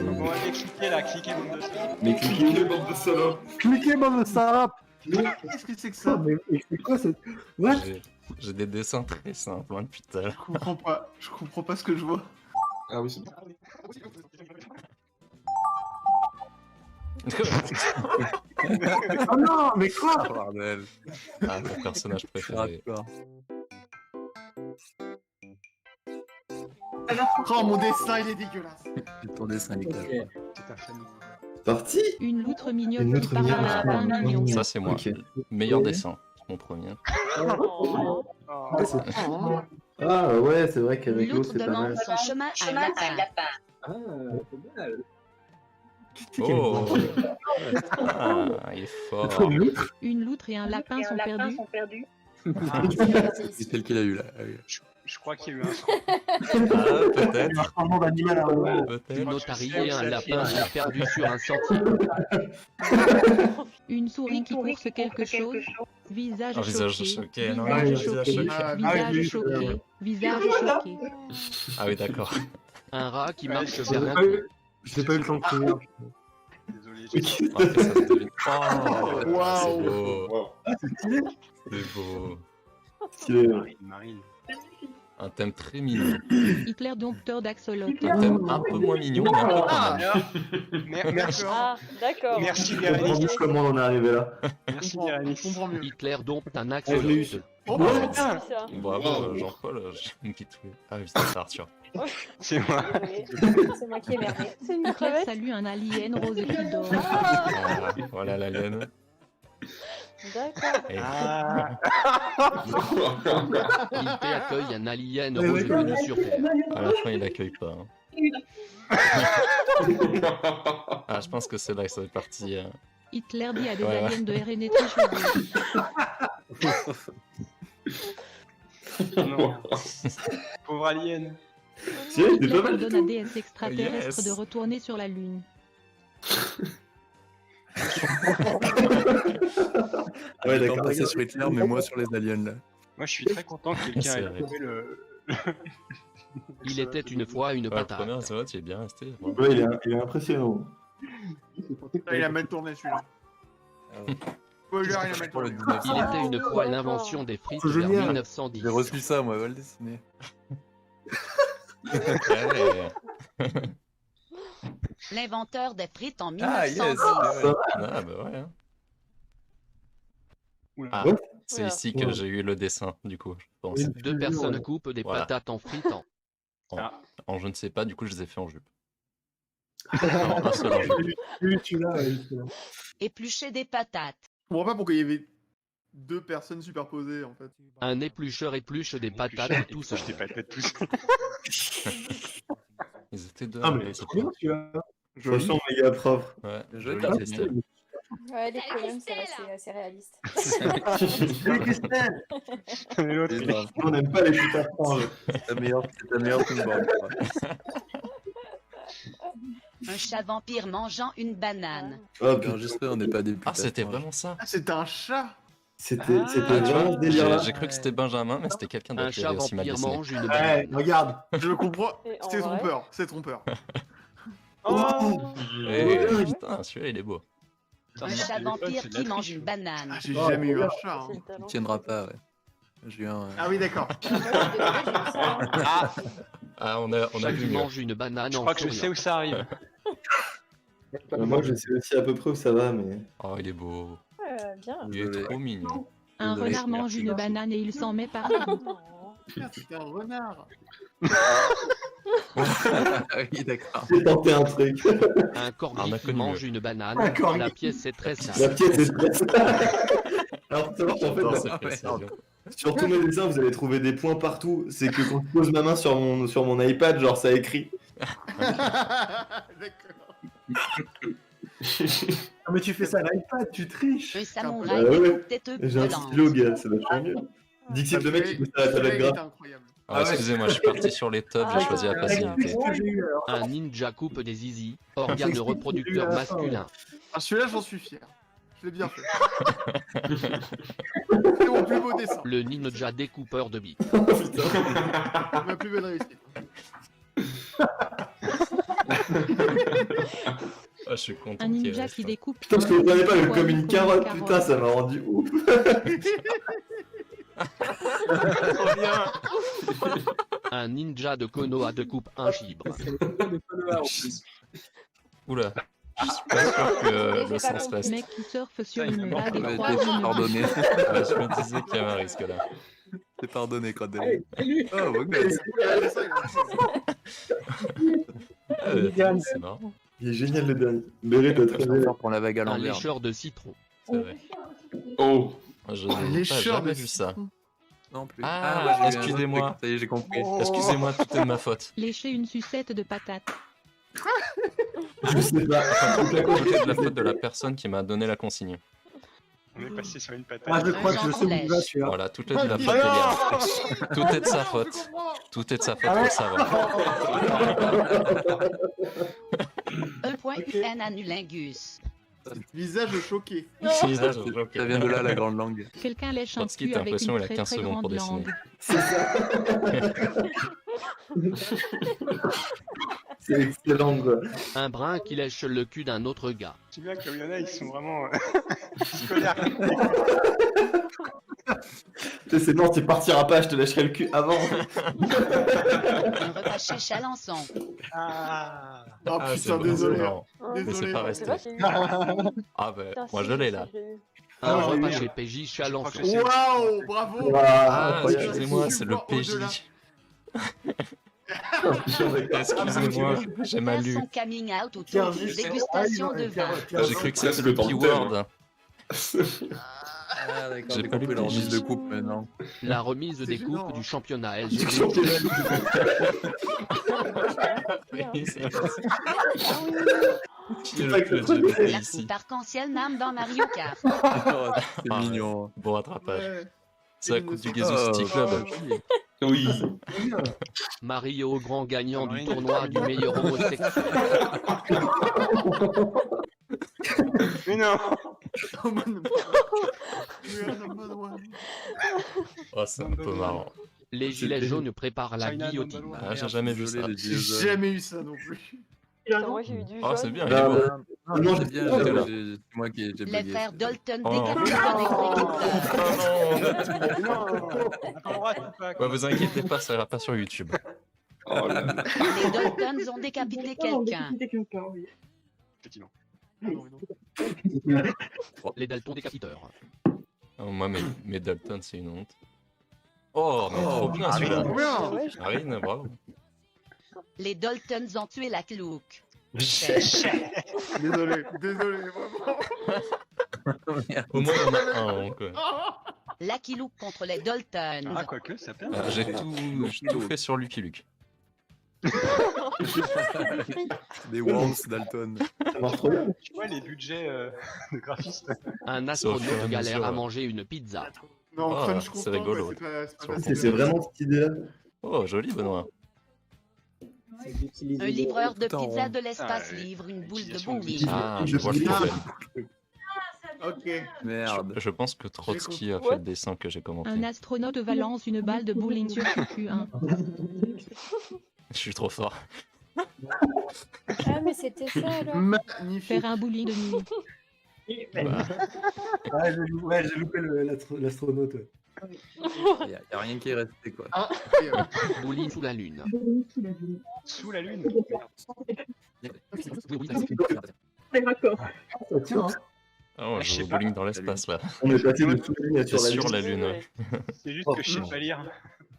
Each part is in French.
Bon, allez, cliquez là, cliquez bande de salopes. Mais cliquez, bande de salopes. Cliquez, bande de salopes. Qu'est-ce que c'est que ça? Mais c'est quoi cette... What? J'ai des dessins très simples hein, depuis tout à l'heure. Je comprends pas ce que je vois. Ah oui, c'est bon. Oh non, mais quoi? Bordel. Ah, mon personnage préféré. Oh, mon dessin, il est dégueulasse. Ton dessin, Nicolas. C'est un famille. C'est parti. Une loutre mignonne Une qui loutre parle à un mignonne. lapin mignon. Ça, c'est moi. Ok. Meilleur dessin. Mon premier. Ah ouais, c'est vrai qu'avec l'eau, L'autre c'est pas demande mal. son chemin à un lapin. Ah, pas mal. Oh ah, il est fort. Une loutre et un lapin sont perdus. C'est celle qu'il a eu là. Ah oui. Je crois qu'il y a eu un son. Ah, peut-être. Un monde animal à un Peut-être. Une otarie et un lapin est perdu sur un sentier. Une souris qui course quelque chose. Visage Un visage choqué. choqué. Non, Ouais, visage choqué. Visage choqué. Visage choqué. Ah oui, d'accord. Un rat qui marche J'ai vers un pas trou. eu- j'ai pas eu le temps de finir. Désolé, Après, ça se devine. Oh, Waouh. c'est beau. Wow. C'est beau. Stylé. Marine. Un thème très mignon. Hitler dompteur d'axolote. Un thème un peu moins mignon, mais un peu quand même. Merci. Ah, d'accord. Merci Je comprends Bérénice. juste comment on en est arrivé là. Merci Je Bérénice. comprends mieux. Hitler dompte un je l'ai eu. axolote. Oh, putain. Ça. Bravo, Wow. Jean-Paul, j'ai me pitoué. Ah oui, c'est Arthur. C'est moi. Désolé. C'est moi qui ai merdé. C'est une Hitler crevette. salue un alien rose qui dort. Ah, voilà la laine. D'accord. Et Ah, Il accueille un alien Ouais, ouais, revenu sur Terre. à la fin, il accueille pas. hein. Ah, je pense que c'est là que ça est parti. Hitler dit à des Ouais, ouais. aliens de RNA trichés. non. Pauvre alien. Si, c'est pas Hitler mal du ordonne à tout. DS extraterrestres Yes. de retourner sur la Lune. Ouais, D'accord, d'accord. c'est sur Hitler, mais moi sur les aliens là. Moi, je suis très content que quelqu'un C'est ait vrai. trouvé le. Il était une fois une Ouais, le premier, patate. c'est vrai, tu es bien resté. Bravo. Ouais, il est impressionnant. Il a mal tourné celui-là. Spoiler, il a mal Pour le tourné. 19. Il était une fois l'invention des frites C'est vers génial. 1910. J'ai reçu ça, moi, va le dessiner. Ouais. L'inventeur des frites en Ah, yes! 1910. Ah, bah ouais. hein. Oula. Ah, Ouais. c'est Oula. ici que j'ai eu le dessin, du coup, je pense. Deux personnes coupent des Voilà. patates en fritant. En je ne sais pas, du coup, je les ai fait en jupe. Non, un seul en jupe. Celui-là, celui-là. Éplucher des patates. Je comprends pas pourquoi il y avait deux personnes superposées en fait. Un éplucheur épluche des patates tout seul. Je t'ai pas fait tous. Ils étaient deux. Ah, à mais jouer, c'est c'est trop bien bien. celui-là. Franchement, méga propre. Ouais, Joli, joli Christelle. Christelle. Ouais, les problèmes, c'est assez réaliste. Salut Christelle. Mais l'autre, C'est il est- grave. On n'aime pas les putains franges. C'est ta meilleure pinball. Un chat vampire mangeant une banane. Oh, Bien putain, enregistré, on n'est pas des Ah, putains. c'était vraiment ça. Ah, c'était un chat. C'était Ah, tu vraiment vois, ce délire-là. j'ai cru que c'était Benjamin, mais c'était quelqu'un Un d'autre qui chat avait aussi mal vampire dessiné. mange une Ouais, banane. regarde, je comprends. Et en C'est vrai trompeur, c'est trompeur. Oh Eh, Ouais. putain, celui-là, il est beau. Putain, Un c'est chat le téléphone, vampire c'est de la qui mange triche. une banane. Ah, j'ai jamais eu un chat. hein. C'est le talent. Il tiendra pas, ouais. J'ai eu un. Ah oui, d'accord. Ah, Ah, on a Chat vu qui mieux. mange une banane je en crois que je sais souriant. où ça arrive. Moi, je sais aussi à peu près où ça va, mais. Oh, il est beau. Bien. Il est trop mignon. Un Désolé. renard mange une banane et il s'en met partout. Putain, c'était un renard. Ah oui, d'accord. J'ai tenté un truc. Un Un corgi qui inconnu. mange une banane. Un corgi. La pièce est très La sale. pièce est très. Alors, faut savoir qu'en Dans fait, cette précision. sur tous mes dessins, vous allez trouver des points partout. C'est que quand je pose ma main sur mon iPad, genre ça écrit. D'accord. Ah, mais tu fais ça à l'iPad, tu triches. Un Ah samouraï ouais. têteux J'ai un volant. stylo, gars, ça va être mieux. Dixit, le mec qui fait ça à la tablette Celui-là, il est grave. incroyable. Ah, excusez-moi, je suis parti sur les tops, j'ai choisi la facilité. Qu'est-ce que j'ai eu alors? Un ninja coupe des zizi. Organe reproducteur masculin. Ah, celui-là, j'en suis fier. Je l'ai bien fait. C'est mon plus beau dessin. Le ninja découpeur de bites. Oh putain. Ma plus belle réussite. Ah, je suis content Un qu'il ninja reste. qui découpe. Putain, je comprenais pas, Poilu comme une carotte, carotte. putain, ça m'a rendu ouf. Trop bien. Un ninja de Konoha de coupe un gibre. Oula. Je suis pas sûr que J'ai le pas sens compris. reste. Mec qui surfe sur Putain, une il vague et Ouais, croise t'es une pardonné. Ouais, je me disais qu'il y avait un risque là. T'es pardonné, crotte de lait. Oh, beau gosse. C'est marrant. Il est génial le dernier. Béré, t'as très bien. Fort pour la vague à Un l'envers. lécheur de citron. C'est vrai. Oh. Je n'ai pas lécheur jamais de vu ça. Non plus. Ah, moi, j'ai eu un autre excusez-moi. truc. Ça y est, j'ai compris. Excusez-moi, tout est de ma faute. Lécher une sucette de patate. Je sais pas. Tout est de la faute de la personne qui m'a donné la consigne. On est passé sur une patate. Ah, je Un crois que je Jean sais où il va, Flèche. celui-là. Voilà, tout est de la faute d'Eliane. Tout est de sa faute. Tout est de sa faute, faut le savoir. E.UN Anulingus. Visage choqué. Visage choqué. Ça vient de là, la grande langue. Quelqu'un lèche un Trotsky, cul t'as avec l'impression une il a très 15 très secondes pour grande dessiner. langue. C'est excellent, quoi. Un brun qui lèche le cul d'un autre gars. C'est bien qu'il y en a, ils sont vraiment scolaires. Tu sais, c'est bon, tu partiras pas, je te lâcherai le cul avant. Un repas chez Chalençon. Ah. Oh Ah, c'est putain, bon, désolé. c'est marrant. Mais Désolé. c'est pas C'est resté. vrai, j'ai eu. Ah bah, Putain, moi si, je l'ai si, là. je l'ai eu. Un Ah, repas oui. chez PJ Chalençon. Je crois que Waouh, bravo. Ah, incroyable. excusez-moi, c'est le Au-delà. PJ. Excusez-moi, j'ai mal Faire lu. son coming out autour Tiens, d'une juste- dégustation de vin. J'ai cru que c'était Presque le dans le P-word. Ah, d'accord, J'ai j'ai pas lu compris le leur mise PJ. de coupe maintenant. La remise C'est des gênant, coupes hein. du championnat Du LGBT. championnat. Oui, c'est Ah oui. qui est le plus LGBT La ici. coupe arc-en-ciel Nam dans Mario Kart. Oh, c'est Ah, mignon. Bon rattrapage. Ouais. C'est la coupe du Oh, Gazosti Club. Oui. Mario, grand gagnant du Oui. tournoi du meilleur homosexuel. Mais non. Oh, man. We are number one. Oh, c'est un peu marrant. Les gilets jaunes préparent la China guillotine. number one. Ah, j'ai jamais vu Désolé, ça. les J'ai vieux jamais eu ça non plus. Putain, moi j'ai eu du Oh, jaune. c'est bien, il est Ah, beau. ouais. Non, Non, c'est je- bien, oh, j'ai- là. c'est moi qui ai Les bugué. frères Dalton Oh. décapités par des prédicteurs. Mais non. On a pas le droit, tu peux pas. Ouais, vous inquiétez pas, ça ira pas sur YouTube. Oh là là. Les Daltons ont décapité quelqu'un. Effectivement. Les Daltons décapiteurs. Oh, moi, mes Dalton, c'est une honte. Oh, mais trop bien Marine. celui-là. Trop bien. Ouais, je- Marine, bravo. Les Daltons ont tué la Clouque. Désolé, vraiment. Au moins, il y en a un, donc. Lucky Luke contre les Daltons. Ah, quoique, ça perd. J'ai tout fait sur Lucky Luke. Des Walls Dalton. Ça marche trop bien. Tu vois les budgets de graphistes. Un Sauf astronaute que, galère mesure, à manger une pizza. Non, Ah, Crunch c'est content, rigolo. mais c'est pas Sur- facile. C'est vraiment cette idée-là. Oh, joli, Benoît. Un livreur de Tout en pizza rond. de l'espace Ah, ouais. livre une boule de Utilisation de bowling. Ah, je vois le problème. Ok. Merde. Je pense que Trotsky a fait le dessin que j'ai commenté. Un astronaute balance une balle de bowling sur son cul. Je suis trop fort. Ah, mais c'était ça alors. Magnifique. Faire un bowling de nuit. Ouais, j'ai loupé l'astronaute. Il y a rien qui est resté, quoi. Bowling sous la lune. Sous la lune. Tiens, Ah, on Je joue sais au pas. bouling dans l'espace là. On est passé de sous la ligne à C'est sur sur la la lune. lune. Ouais. C'est juste Oh, que je sais putain. pas lire.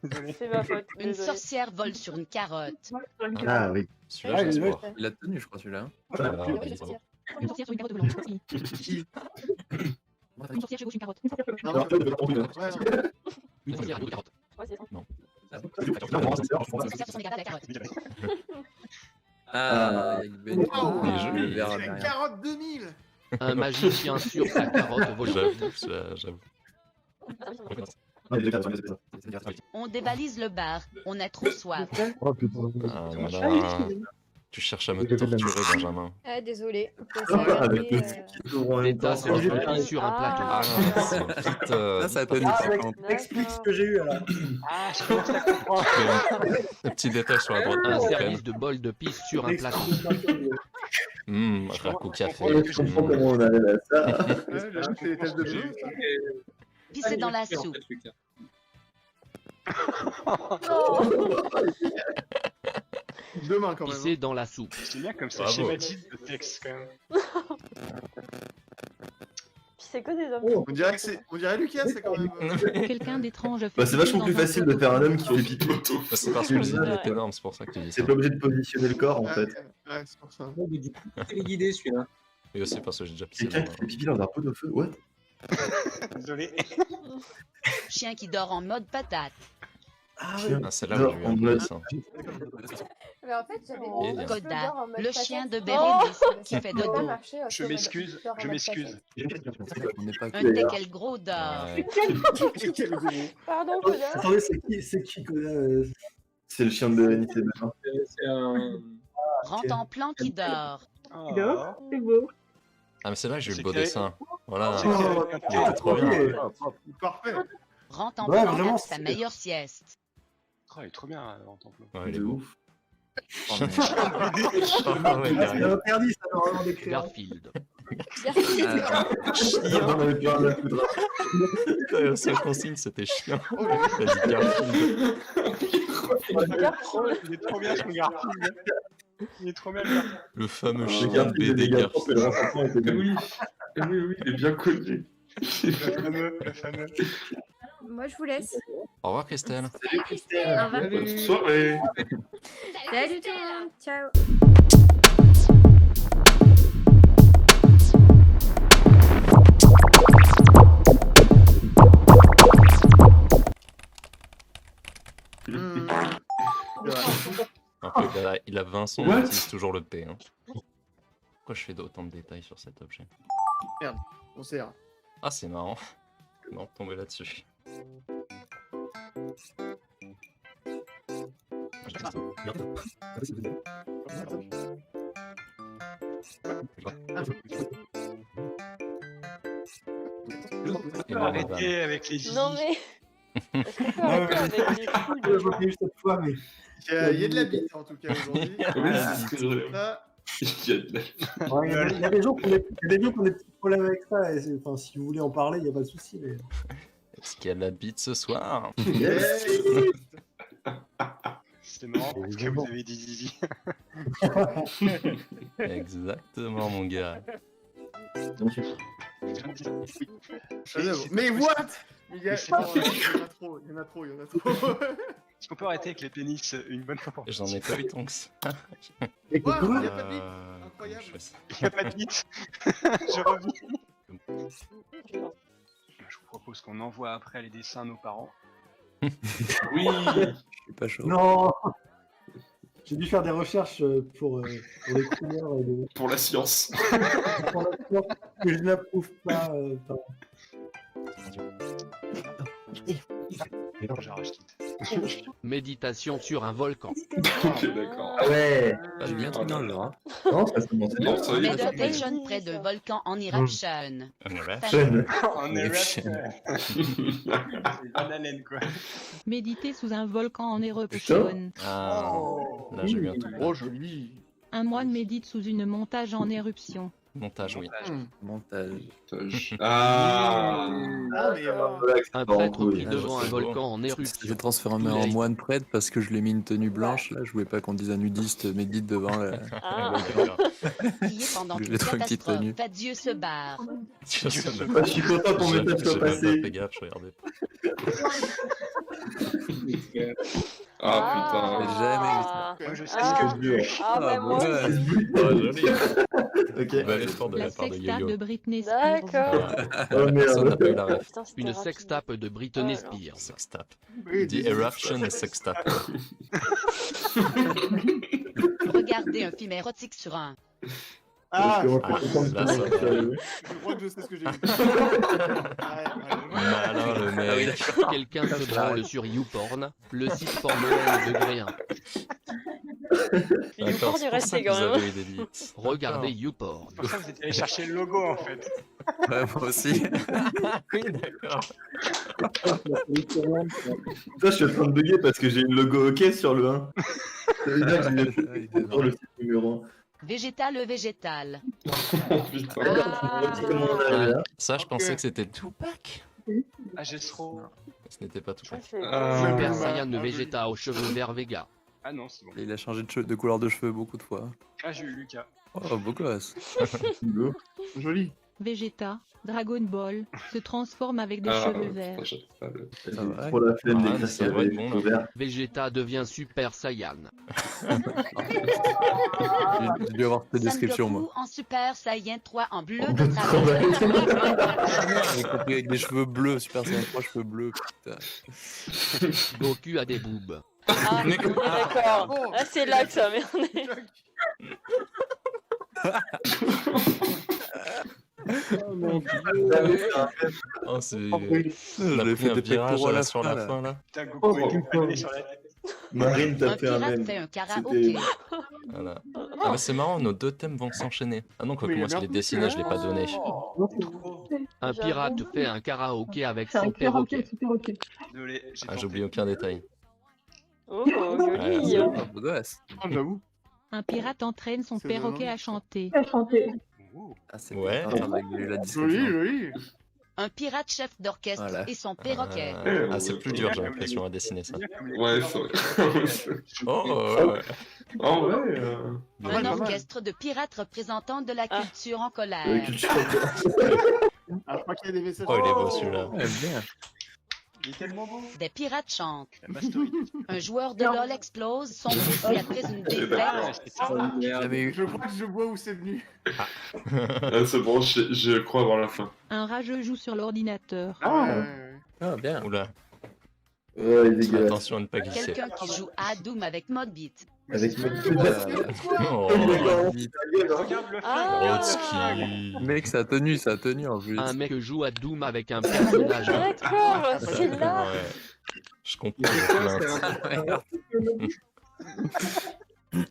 Désolé. C'est ma faute. Une désolée. sorcière vole sur une carotte. Ah oui. Celui-là, Ah, j'ai il est espoir. Il a tenu, je crois, celui-là. hein. Ah, Oui, oui, oui, bravo. Une sorcière sur une carotte volante. Oui. Une sorcière chevauche une carotte. Alors, toi, tu veux comprendre. Une sorcière à dos de carotte. Ouais, c'est ça. Une sorcière sur les carottes à la carotte. Ah, il y a Ben qui Wow. Les jeux, le les- verre C'est la derrière. carotte 2000. Un magicien sur sa carotte volante. J'avoue. On débalise le bar. On a trop soif. Oh putain. Ah, voilà. Tu cherches à me J'ai fait de la torturer, Benjamin. Ah, désolé. Avec le ski qui s'ouvre en même L'état temps. se replie sur un plateau. Ah, c'est une petite. Ça, ça donne Ah, une mec, séquence. explique ce que j'ai eu alors. Ah, je commence à comprendre. Un petit détail sur la droite de Un l'écran. service de bol de pisse sur un plateau. Raku café. Je comprends comment on arrive à ça. Ouais, là, c'est les tests de jeu. Pisser dans la soupe. Demain quand même. Pisser dans la soupe. C'est bien comme ça Bravo. schématise le texte quand même. C'est que des hommes. On dirait Lucas, c'est quand même. Quelqu'un d'étrange fait Bah, c'est vachement pipi plus dans un facile de faire un homme qui fait pipi. C'est parce que le zid est énorme, c'est pour ça que tu dis ça. C'est pas obligé de positionner le corps en Ouais, fait. ouais, c'est pour ça. Téléguidé celui-là. Et aussi parce que j'ai déjà pissé. Quelqu'un qui fait pipi dans un pot de feu, what? Désolé. Chien qui dort en mode patate. Ah Ah, c'est là où j'ai eu un peu ça. Mais en fait, j'avais Et bien. Koda, le chien de Bérénice Bérénice qui fait dodo. Je m'excuse, je m'excuse. On n'est pas Un teckel gros dort. Ouais. Quel gros. Pardon, Koda. Attendez, c'est qui Koda C'est le chien de Bérénice et Benjamin. C'est un. Rentre en plan qui dort. Oh. C'est beau. Ah, mais c'est là que j'ai eu le C'est beau créé. dessin. Voilà. C'est créé avec un Il était trop bien. Parfait. Rentre en Ouais, plan vraiment, faire sa c'est- meilleure sieste. Oh, il est trop bien en temple. Ouais, il est De beau. ouf. Oh, mais- Ah, ouais, C'est derrière. interdit ça normalement d'écrire. Garfield. Chien, on avait plus rien à foutre. La seule consigne, c'était chien. Il a dit Garfield. Il est trop bien son Garfield. Il est trop bien le Garfield. Le fameux Le chien Garfield de BD Mégatron, Garfield. le remplaçant était bien. Oui, il est bien connu. Le fameux, le fameux. Moi, je vous laisse. Au revoir, Christelle. Salut Christelle. Au revoir. Bonne soirée. Salut tout le monde. Ciao. En fait, il a Vincent, What il utilise toujours le P. Hein. Pourquoi je fais autant de détails sur cet objet? On sert. Ah, c'est marrant. Non, tomber là-dessus. Et là, Arrêtez avec les zizi. Non mais. Est-ce qu'on peut arrêter avec les couilles Je l'ai eu cette fois, mais. Il y a de la bite en tout cas aujourd'hui. Ça, Ouais, il y a des gens qui ont des petits problèmes avec ça. Enfin, si vous voulez en parler, il n'y a pas de souci. Mais... Est-ce qu'il y a de la bite ce soir? yes. C'était marrant parce que vous avez dit zizi. Exactement, mon gars. Mais what? Il y Mais c'est en a trop, il y en a trop. Est-ce qu'on peut arrêter avec les pénis une bonne fois pour toutes? J'en ai pas eu tant que ça. Et Quoi comment- Il y a pas de bite. Euh, Incroyable. je sais. Il n'y a pas de bite. Je reviens. Je vous propose qu'on envoie après les dessins à nos parents. Oui. Je suis pas chaud. Non. J'ai dû faire des recherches pour les couleurs et les... Pour la science. pour la couleur que je n'approuve pas. Genre, je quitte. Méditation sur un volcan. Ok, d'accord. Ah ouais. J'ai bien tout dans le genre. Non, ça commence bien. Ça y est, ça Meditation près de volcan en Eruption. Jeune. On est rap. Bonne haleine, quoi. Méditer sous un volcan en éruption. Ah, là j'ai eu un truc. Oh, joli. Un moine médite sous une montagne en éruption. Montage, oui. Montage. Ah. Ah, mais Un prêtre pris oui. devant un c'est volcan beau. en J'ai éruption. transformé en moine prêtre parce que je l'ai mis une tenue blanche. Là, je voulais pas qu'on dise un nudiste médite devant la. Ah. Prier pendant Je une l'ai trouvé une petite tenue. catastrophe. Dieu se barre. Je sais Ah, pas. je suis content qu'on mette ça J'ai soit même pas passé. fait gaffe, je regardais pas. Ah J'ai jamais vu ça. Moi, je sais Ah. ce que je veux. Ah bah moi aussi. putain. Ah, joli. Ok. Bel effort de La la part de sextape Yo-Yo. de Britney Spears. D'accord. Oh Personne n'a merde. pas eu la ref. Putain, c'était Une rapide. sextape de Britney Oh là. Spears. Sextape. oui, The Eruption Sextape. Regardez un film érotique sur un. Ah, Comment Ah, ça comprend là, que ça c'est va. sérieux. je crois que je sais ce que j'ai vu. Malin le Ah oui, mec. Quelqu'un se branle sur YouPorn, le site porno au degré 1. D'accord, du c'est pour reste, ça que quand vous même. avez eu des bits. Regardez YouPorn. C'est pour ça que vous êtes allé chercher le logo en fait. Ouais, moi aussi. Oui, d'accord. Putain, je suis en train de bugger parce que j'ai une logo OK sur le 1. Ça veut dire que j'ai une sur le site numéro Végétal, végétal. 1. Comment on arrive là? Ça, je pensais que c'était Tupac. Ah, j'ai trop. Ce n'était pas Tupac. Super Saiyan joli. Vegeta aux cheveux verts Vega. Ah non, c'est bon. Il a changé de couleur de cheveux beaucoup de fois. Ah, j'ai eu Lucas. Oh, beau gosse. Joli. Vegeta, Dragon Ball, se transforme avec des cheveux verts. J'ai va. trop la flemme Ah, d'écrire ça ça va être bon, là. Vegeta devient Super Saiyan. J'ai dû avoir cette description, moi. Sangoku en Super Saiyan 3 en bleu de travers. J'ai compris avec des cheveux bleus, Super Saiyan 3, cheveux bleus, putain. Goku a des boobs. Ah, d'accord. Bon. Ah, c'est là que ça merde. Oh, c'est. Je On a l'ai pris un fait des virage pectoraux à la sur fin, la là. fin là. Putain, Goku avec une palette sur la tête. Marine, Un t'as fait un pirate même. fait un C'était- karaoké. Voilà. Ah, bah c'est marrant, nos deux thèmes vont s'enchaîner. Ah non, quoi que Oui, moi, je merde. l'ai dessiné, je l'ai pas donné. Un pirate fait un karaoké avec C'est un son perroquet. Désolé, j'ai Ah, j'ai tenté. oublié aucun détail. Oh, joli. Ouais, Oh, beau gosse. Ah, j'avoue. Un pirate entraîne son C'est perroquet vraiment- à chanter. Ouh. Ah, c'est Ouais. bien. Attends, avec la Joli, description. joli. Un pirate chef d'orchestre Voilà. et son perroquet. Ah, c'est plus dur, j'ai l'impression, à dessiner ça. C'est bien comme les Ouais, couleurs. Oh, ouais. Oh ouais, Pas Un mal, pas mal. orchestre de pirates représentant de la Ah. culture en la colère. culture. Ah, je crois qu'il y a des messages. Oh, il est beau celui-là. Ouais, bien. Il est tellement beau. Des pirates chantent. La mastorite. Un joueur de LoL explose son fusil après une défaite. Jamais eu. Je crois que je vois où c'est venu. C'est bon, je crois avoir la fin. Un rageux joue sur l'ordinateur. Ouais. Ah, bien. Oula, Ouais, il est dégueulasse. attention à ne pas glisser. Quelqu'un qui joue à Doom avec Modbit. Avec ma Oh, Regarde le Ah. Brodsky. Mec, ça a tenu en plus. Un mec joue à Doom avec un personnage. D'accord, c'est là. Ouais. Je comprends les plaintes.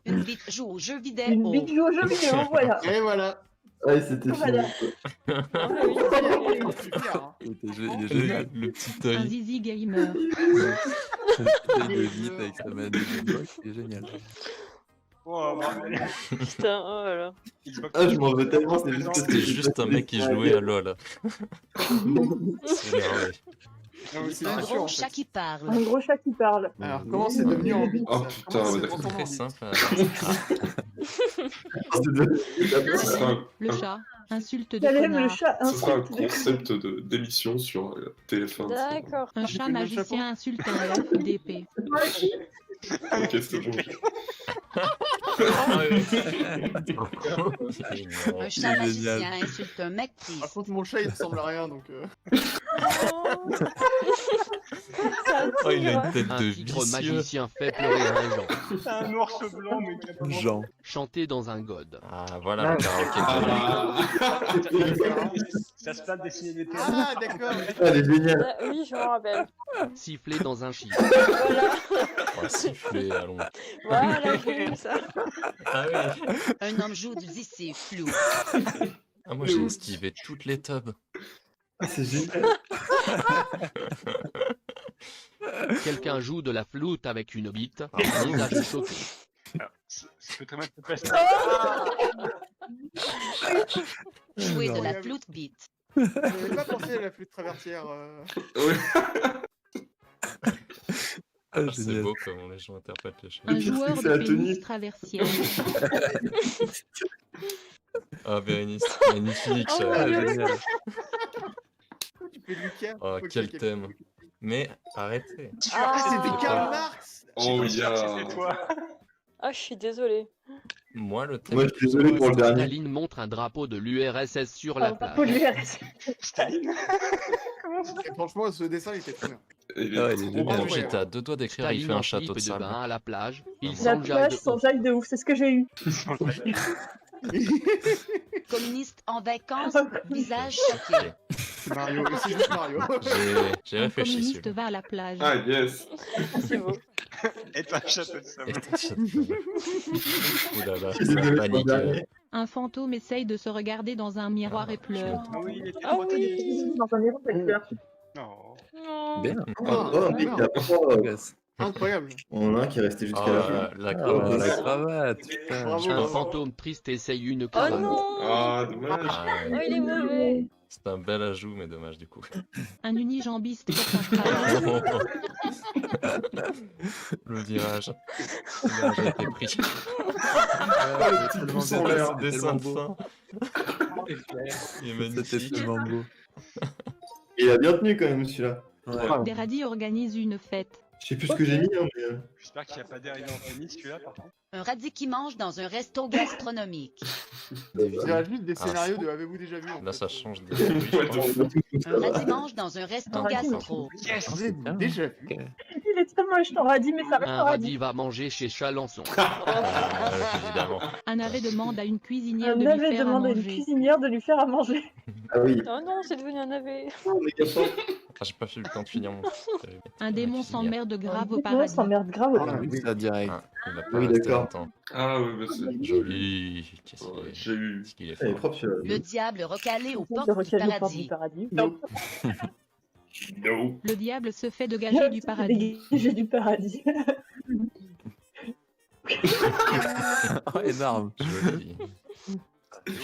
Une bite joue aux jeux vidéo. voilà. Et voilà. Ouais, c'était fini. Super, hein. Il était il est génial. Le petit Un œil. zizi gamer. Le de vite avec sa manette de Xbox, il est génial. Oh, bordel. Putain, oh là là. Xbox. Ah, je m'en veux tellement, c'est juste que C'était juste un mec qui jouait à LoL. C'est énervé. Ah oui, c'est Un sûr, gros en fait. chat qui parle. gros chat qui parle. Alors, comment c'est devenu en bite Oh, ça putain, Comment c'est ouais, transformé en Très bite simple. Le chat, insulte de connard. Ce sera un concept d'émission sur TF1. D'accord. Un chat magicien insulte un elfe d'épée. Ok, c'est bon. Un chat magicien insulte un mec triste. Par contre, mon chat il ressemble à rien donc. Oh, il a une tête Un de tigre vicieux. magicien fait pleurer un Jean. C'est un ours blanc, mais qui a pas Jean. Chanter dans un god. Ah, voilà le karaoké. Ça se passe dessiner des termes. Ah, d'accord. Elle est géniale. Ah, oui, je m'en rappelle. Siffler dans un chiffre. Voilà, Oh, siffler, allons. voilà, j'ai eu ça. Ah oui. Un homme joue du lycée flou. Ah, moi j'ai esquivé toutes les tubs. Ah, c'est génial. Quelqu'un joue de la flûte avec une bite. Un visage choqué. Ça peut très mal se passer. Jouer de la flûte beat. J'avais pas pensé à la flûte traversière. Ah, C'est génial. beau comment les gens interprètent les choses. Un joueur c'est de la pénis tenue. traversière. Ah, Bérénice, magnifique. Oh, Ah, oui, génial. Tu fais Lucas. Oh, Ok, quel ok. thème. Mais arrêtez. Ah, Ah. c'était Karl Marx. Oh, il y a. C'est toi. Ah, je suis désolée. Moi, le thème. Moi, je suis désolé pour le dernier. Staline montre un drapeau de l'URSS sur la plage. Staline. Et franchement, ce dessin il était trop bien. Il Ah, est il est trop génial. bon. Oh, j'étais à deux doigts d'écrire, il Staline fait un en château slip de et de sable. bain à la plage. Il La s'enjaille de ouf. de ouf, c'est ce que j'ai eu. Communiste en vacances, visage choqué. C'est Mario. C'est juste Mario. J'ai Un réfléchi communiste celui-là. va à la plage. Ah, yes. C'est beau. Est un château de sable. Oulala, Je suis désolé, panique. dernier. Un fantôme essaye de se regarder dans un miroir et pleure. Ah oui, il était Ah protagoniste. oui, dans un miroir avec fleurs. Oh. Non. Bien. Oh, mec, il y a trois. Incroyable. On en a un qui est resté jusqu'à la fin. La Oh, cravate. la cravate, putain. Bravo. Un fantôme triste essaye une Oh cravate. non. Ah, dommage. Ah, Oh, il est mauvais. c'est un bel ajout, mais dommage du coup. Un unijambiste porte un cravate. Le virage. Le virage a été pris. Le petit pouce en l'air. Dessin de fin. Il est C'était magnifique. tellement beau. Il a bien tenu quand même celui-là. Ouais. Des radis organisent une fête. Je sais plus ce que j'ai mis, hein, mais. J'espère qu'il n'y a pas d'arrivée en famille celui-là par contre. Un radis qui mange dans un resto gastronomique. C'est la limite des scénarios de avez-vous déjà vu en Là, fait. ça change de. Ouais, de fou. Un radis mange dans un resto gastro. Avez-vous déjà vu Il est très moche ton radis, mais ça reste Un un radis. radis va manger chez Chalençon. Évidemment. Un navet demande à une cuisinière Un de lui navet faire à demande à une manger. cuisinière de lui faire à manger. Ah oui. Oh non, c'est devenu un navet. Ah, j'ai pas fait le temps de finir mon. Un démon Ouais, s'emmerde grave au On paradis. s'emmerde grave. Ah, Oui, ça direct. Ah, il va pas Oui, rester d'accord. longtemps. Ah, ouais, bah c'est. Joli. Qu'est-ce qu'il Ouais, est... J'ai eu. qu'est-ce qu'il est Elle est fort. propre celui-là. Le diable recalé aux De portes du recaler aux portes du paradis. paradis. Non. No. Le diable se fait dégager du paradis. J'ai du paradis. Oh, énorme. Joli.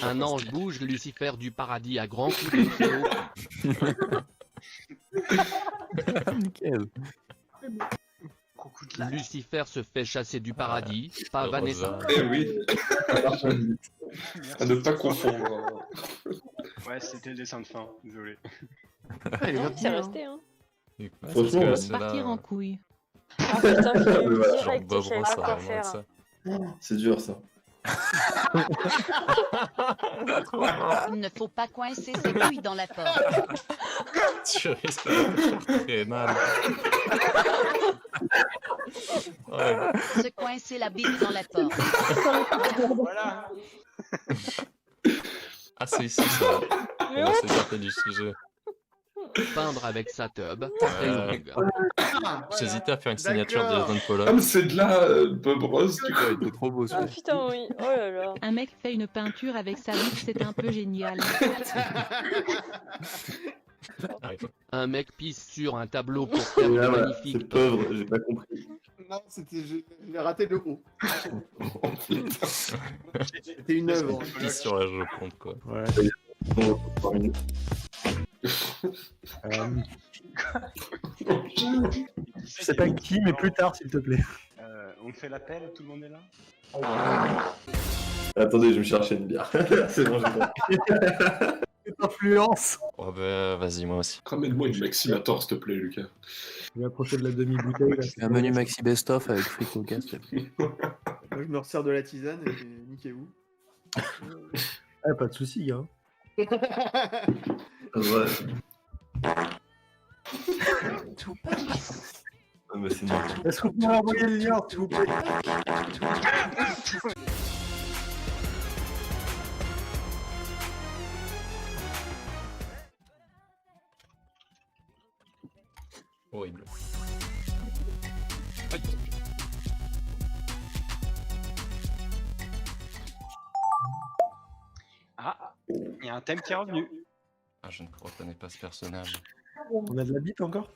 Un ange bouge Lucifer du paradis à grands coups de fléau. Nickel. Lucifer se fait chasser du paradis, pas Vanessa. Eh oui. À ne pas confondre. Ouais, c'était le dessin de fin, désolé. Ah, il est bien C'est tenu, hein. resté, hein. Ouais, Franchement, parce que là, c'est Partir là, en couille. Ah putain, je l'ai eu Voilà, genre direct, Bob je savais Ross, pas ça quoi va moins de faire. ça. C'est dur ça. Il ne faut pas coincer ses couilles dans la porte. Tu risques de faire très mal. Ouais. Se coincer la bite dans la porte. Voilà. Ah, c'est ici ça. Mais On ouais. s'est écarté du sujet. Peindre avec sa tub, très longue. J'hésitais à faire une signature de D'accord. Jason Ah, Pollock. mais c'est de là, Bob Ross, du coup. Ouais, il était trop beau Ah celui-là. putain, oui. Oh là là. Un mec fait une peinture avec sa bite, c'est un peu génial. Un mec pisse sur un tableau pour faire Et une là, voilà, magnifique c'est pauvre, j'ai pas compris. Non, c'était. J'ai raté le haut. Oh, putain. C'était une œuvre. Pisse sur la Joconde, quoi. Ouais. Bon, 3 minutes. Je sais pas qui, mais plus tard, s'il te plaît. On fait l'appel, tout le monde est là. Attendez, je vais me chercher une bière. C'est bon, j'ai compris. Influence. Oh bah, vas-y, moi aussi. Ramène-moi une Maximator, s'il te plaît, Lucas. Je vais approcher de la demi-bouteille. là. Un menu maxi best-of avec fric au casque. Moi, je me resserre de la tisane et niquez-vous. Ah, pas de soucis, gars. Ouais. Ah, mais c'est nul. Est-ce que vous pouvez envoyer le lien, s'il vous plaît? Horrible. Ah, il y a un thème qui est revenu. Ah, je ne reconnais pas ce personnage. On a de la bite encore?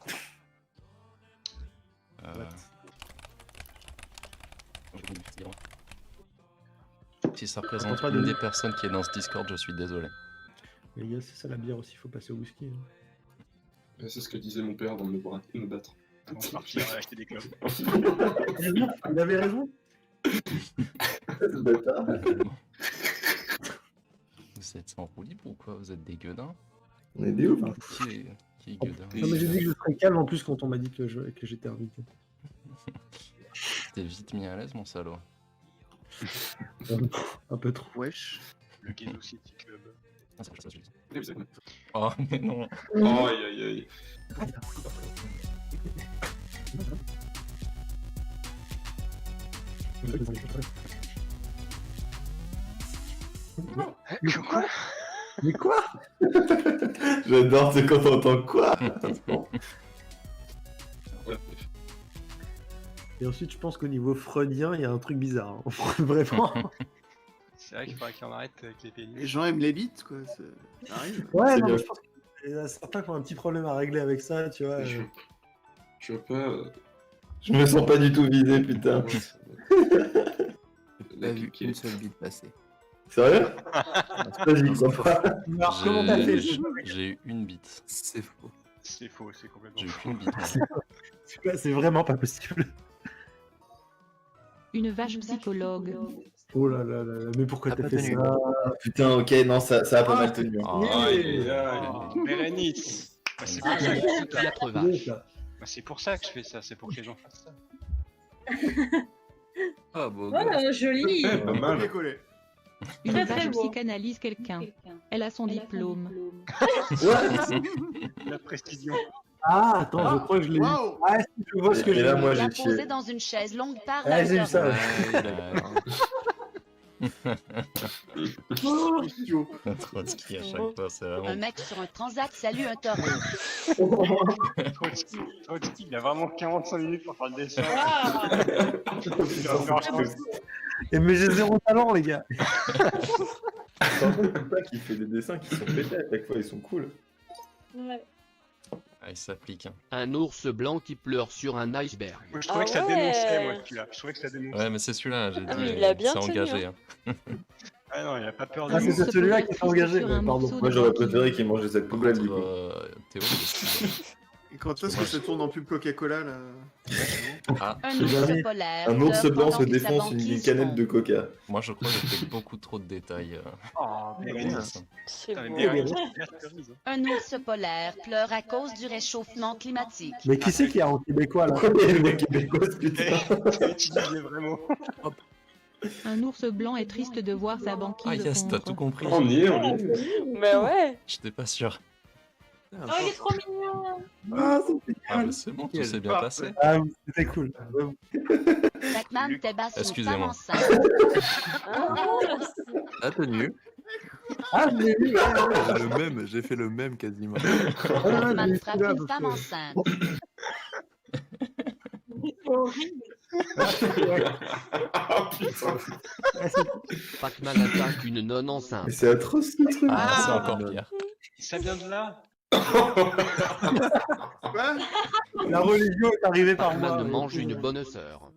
Si ça représente pas de une nous. des personnes qui est dans ce Discord, je suis désolé. Les gars, c'est ça la bière aussi, faut passer au whisky. hein. C'est ce que disait mon père dans me battre. On va partir acheter des clopes. Il avait raison. Ce bâtard. Vous êtes sans roue libre ou quoi? Vous êtes des gueudins? On est des ouf. Qui est gueudin? Non, mais j'ai dit que je serais calme en plus quand on m'a dit que j'étais invité. T'es vite mis à l'aise, mon salaud. Un peu trop. Wesh. Le Geno City Club. Ah, c'est pour ça que je dis. Oh, mais non. Oh, aïe aïe aïe. Quoi? Mais quoi? J'adore, c'est quand on entend quoi? Et ensuite, je pense qu'au niveau freudien, il y a un truc bizarre. Hein. Vraiment. C'est vrai qu'il faudrait qu'il en arrête avec les pénis. Les gens aiment les bites, quoi. Ça arrive. Ouais, C'est non, bien. mais je pense qu'il y a certains qui ont un petit problème à régler avec ça, tu vois. Je veux pas. Je me sens pas du tout visé, putain. J'ai vu une seule bite passer. Sérieux? Ça, j'y crois pas. Alors, comment t'as fait? J'ai eu une bite. C'est faux. C'est faux, c'est complètement J'ai eu faux. qu'une bite. moi. C'est vraiment pas possible. Une vache psychologue. Oh là là là là, mais pourquoi T'as t'as pas fait tenu. ça? Putain, ok, non, ça a pas mal tenu. Hein. Bérénice. Bah, c'est pour Un ça que- psychiatre C'est bon, vache. ça. bah, c'est pour ça que je fais ça, c'est pour que les gens fassent ça. Ah, beau Oh, joli. Pas mal. Coller-coller. Une Très, très vache beau. psychanalyse quelqu'un. Elle a son diplôme. La précision. Ah, attends, je crois que je l'ai vu. Waouh. Ah, si, je vois ce que Et j'ai là, vu. moi, La j'ai poser chié. dans une chaise longue par Ah, j'ai vu ça. Ouais, ouais. d'accord. Idiot. Trotsky à chaque fois, c'est vraiment. Un mec sur un transat salue un taureau. Trotsky, il a vraiment 45 minutes pour faire le dessin. Et mais j'ai zéro talent, les gars. Par contre, c'est pas qu'il fait des dessins qui sont pétés à chaque fois, ils sont cool. Ouais. Ah, il s'applique. Hein. Un ours blanc qui pleure sur un iceberg. Moi, je trouvais Ah que ça ouais. dénonçait, moi, celui-là. Je trouvais que ça dénonçait. Ouais, mais c'est celui-là, j'ai Ah, dit. mais il a bien c'est tenu, engagé. hein. Hein. Ah non, il a pas peur de Ah, nous. c'est celui-là qui est engagé. Sur un Ouais, pardon. morceau Moi, de j'aurais banquise. préféré qu'il mangeait cette poubelle, du coup. Théo, il est- Et quand est-ce que ça tourne en pub Coca-Cola, là? Ah, Un Ce ours dernier, polaire. un ours pleure blanc pendant se que sa défonce une banquise canette fond. de coca. moi je crois que j'ai fait beaucoup trop de détails. Oh, Bérénice. C'est Putain, mais beau. Bérénice, c'est Aspermise, hein. Un ours polaire pleure à cause du réchauffement climatique. Mais qui c'est qui est en québécois, là? Pourquoi il y a une voix québécoise, putain? C'est utilisé vraiment. Un ours blanc est triste de voir sa banquise Ah yes, t'as fondre. tout compris. On y est, on y est. Mais ouais. J'étais pas sûr. Oh, il est trop mignon. Ah, c'est Ah, mais c'est bon, tout s'est bien passé. Ah, oui, c'était cool. Pac-Man tabasse une Excusez-moi. femme enceinte. La tenue. Ah, je l'ai vu, ouais. J'ai fait le même quasiment. Pac-Man frappe une femme enceinte. Ah putain. Pac-Man attaque une nonne enceinte. Mais c'est atroce, ce truc. Ah, c'est encore pire. Ça vient de là. Quoi? La religion est arrivée par moi. Pac-Man mange une bonne sœur.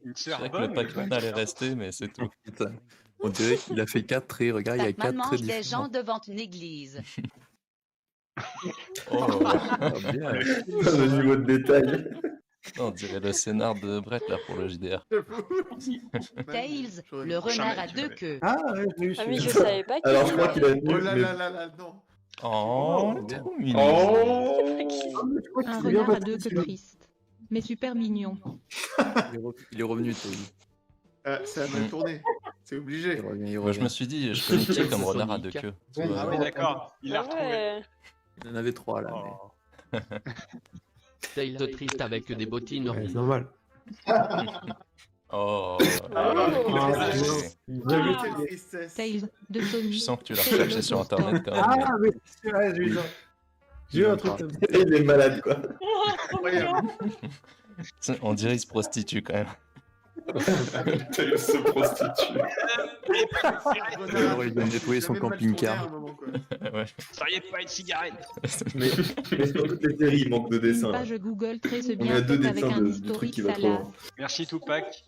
Une Je sœur savais que le bonne. Pac-Man allait rester, mais c'est tout. Putain. On dirait qu'il a fait 4 traits. Regarde, il y a Pac-Man 4 traits mange des différents. gens devant une église. Oh, Ah, bien. Le niveau de détail. on dirait le scénar de Brett là pour le JDR. Tails, J'aurais le dû- renard à deux queues. Ah, ouais, je l'ai eu. Ah, mais je celui-là. savais pas qu'il Alors, je crois qu'il a Oh nul, là mais là là là, non. Oh, bien. trop mignon. Oh. Je crois que Un c'est bien renard à passé, deux queues celui-là. tristes. Mais super mignon. Il est revenu, Tony. Ça a mal tourné. C'est Il obligé. revient, il Moi, je revient. me suis dit, je peux niquer comme renard à deux queues. Tu vois. Ah oui, d'accord. Il l'a Ah retrouvé. ouais. Il en avait 3 là. Oh. Tails triste avec des bottines Ouais, rouges. c'est normal. Oh, Ah, c'est- J'avais Quelle été- tristesse. Tails de Sony. Je sens que tu l'as recherché sur internet quand même. Ah, mais c'est vrai, j'ai eu ça. J'ai eu un truc comme ça. il est malade, quoi. Incroyable. On dirait qu'il se prostitue quand même. Tails se prostitue. Alors, il vient de nettoyer son J'avais mal camping-car. tourné à un moment, quoi. Ouais. Ça y est, pas une cigarette. Mais sur toutes les séries, il manque de Une dessins. page Google très On bien a deux faite avec dessins un de trucs historique qui va trop Salas. loin. Merci Tupac.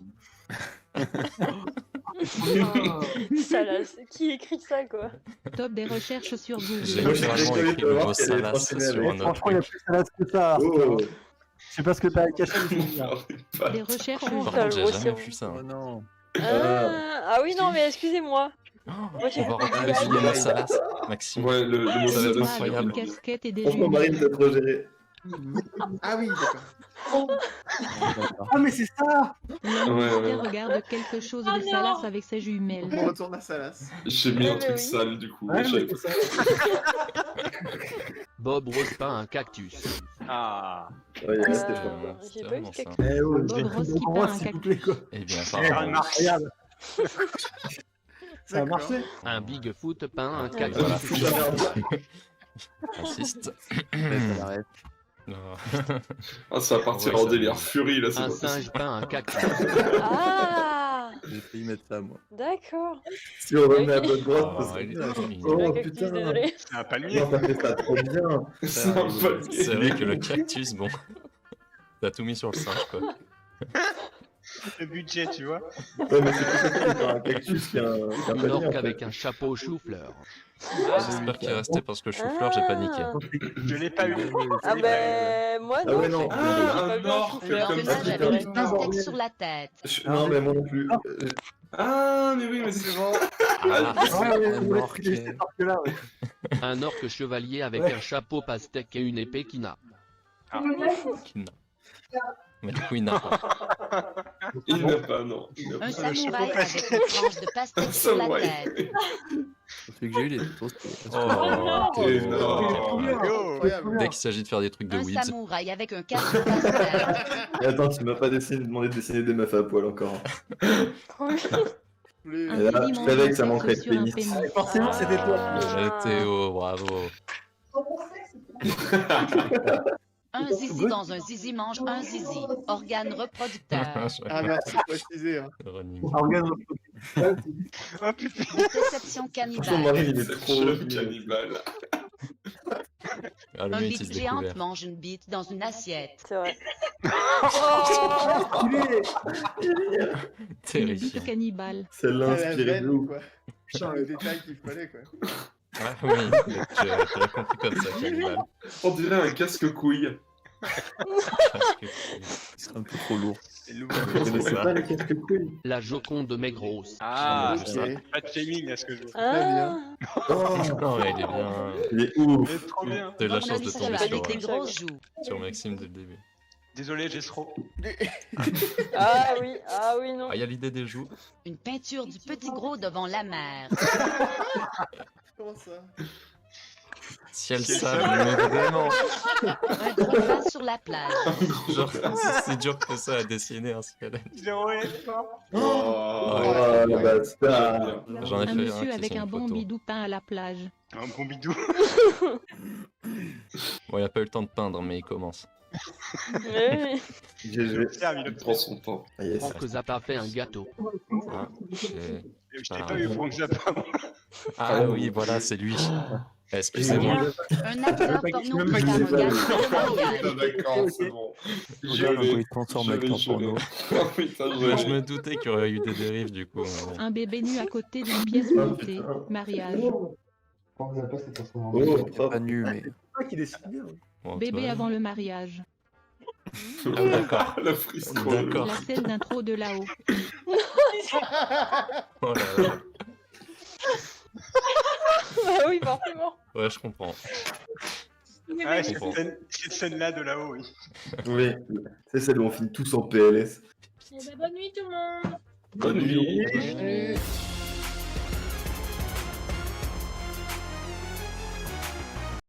Salas. Qui écrit ça, quoi? Top des recherches sur J'ai Moi, Google. je suis littéralement très curieux écrit de le voir mot quelle est Salas professionnelle. sur Et un autre franchement, il y a truc. plus Salas que ça. Oh. Je sais pas ce que t'as caché, mais c'est bien. Des recherches Comment Par ça, contre, le j'ai gros jamais sirop vu ça. Oh non. Ah oui, non, mais excusez-moi. On va retrouver le mot Salas, Maxime. Ouais, le mot Ça va être Salas, incroyable. Une casquette et des Franchement, jumelles. Marine, t'as trop géré. Ah oui, d'accord. Ah, mais c'est ça! L'homme Ouais, ouais. mystère regarde quelque chose de Salas avec ses jumelles. On retourne à Salas. J'ai mis un mais truc oui. sale du coup. Ouais, J'ai- mais c'est ça. Bob rose pas un cactus. Ah. Ouais, il y a resté, je crois. J'ai C'est pas eu vraiment ce ça. Eh oh, Bob j'ai Ross pris qui pour peint moi, un s'il vous plaît, quoi. Eh bien, Ça apparemment. marche. Regarde. Ça a D'accord. marché. Un Bigfoot peint un Voilà. cactus. Insiste. Arrête, arrête. Ah, ça va partir Ouais, en ça- délire furie là, c'est Un pas singe possible. peint un cactus. Ah, J'ai failli mettre ça, moi. d'accord. Si on remet à Ok. votre droite, Ah, ça serait il est bien. trop mignon. Oh Le cactus, putain. désolé. C'est un palmier. Non, ça fait ça trop bien. C'est un palmier. C'est vrai que le cactus, bon. T'as tout mis sur le singe, quoi. Le budget, tu vois. Ouais, mais c'est plus facile de faire un cactus qu'un Une palmier, en orque fait. avec un chapeau chou-fleur. J'espère qu'il est resté parce que chou-fleur, j'ai paniqué. Je l'ai pas eu. Ah ben, moi Ah non. ouais, non. Ah, Pas un vu un orque chou-fleur. comme Le ça. nage c'est avec comme- une pastèque sur la tête. Non, mais moi non plus. Ah, mais oui, mais c'est bon. Ah, Un orque. Là, ouais. Un orque chevalier avec un chapeau pastèque et une épée qui n'a. qui n'a. Mais du coup, il n'a pas. Il n'a pas, non. Il n'a Un pas. samouraï avec une tranche de pastèque sur la Samouraï. tête. Celui que j'ai eu, il était trop stylé. Oh, Énorme. Dès qu'il s'agit de faire des trucs de Un weeds, samouraï avec un casque de pastèque. Et attends, tu m'as pas demandé de dessiner des meufs à poil encore. Un Et là, pénis je savais que ça mangeant manquerait de sur un pénis. pénis. Forcément, c'était toi. Théo, bravo. Un zizi dans un zizi mange un zizi. Organe reproducteur. Ah, merci de préciser. Hein. Running. Organe. Oh putain. Déception Franchement, cannibale. Marine, il est C'est trop le mignon. cannibale. Ah, le Un mien bite utilise des géante couverts. mange une bite dans une assiette. C'est vrai. Une Terrifiant. bite cannibale. Celle-là C'est la inspirée de veine, ouf. quoi. Putain, le détail qu'il fallait, quoi. Ah oui, tu l'as compris comme ça, cannibale. On dirait un casque-couille. C'est un peu trop lourd. C'est lourd. Vous connaissez pas les casque-couilles? La Joconde maigros. Ah, Ok. pas de shaming à ce que je veux. Ah, Oh, Non, mais il est bien. il est ouf. C'est trop bien. T'as eu la On a chance vu de ça tomber avec des sur, grosses joues. sur Maxime dès le début. Désolé, j'ai trop. ah oui, non. Ah, il y a l'idée des joues. Une peinture du petit gros devant la mer. Comment ça? Ciel Ciel sable, mais vraiment. Un gros plat sur la plage. Genre, c'est dur que ça à dessiner un ciel. Zéro effort. Oh, Ouais. le bâtard. J'en ai Un fait monsieur qui avec c'est un une bon photo. bidou peint à la plage. Un bon bidou. Bon, il a pas eu le temps de peindre, mais il commence. Oui. GG. Il prend son temps. Ah, yes. Franck Zappa fait un gâteau. Ah, j'ai- Je t'ai pas eu Franck Zappa. Ah oui, voilà, c'est lui. Excusez-moi. Un acteur porno même pas prépare qui un c'est ça. gâteau de mariage. D'accord, c'est bon. Regarde un peu, il transforme l'acteur porno. Oh putain, Ouais, je me doutais qu'il y aurait eu des dérives du coup. mais bon. Un bébé nu à côté d'une pièce Ah, montée. putain. Mariage. Oh, C'est pas nu, mais. C'est toi qui décide bien. Bon, Bébé toi- avant le mariage. Ah, d'accord. La frise D'accord. La scène d'intro de là-haut. Oh là là. Bah oui, forcément. Ouais, je comprends. Ouais, Je comprends. cette scène-là de là-haut, oui. Oui, c'est celle où on finit tous en PLS. Bonne nuit tout le monde. Bonne nuit.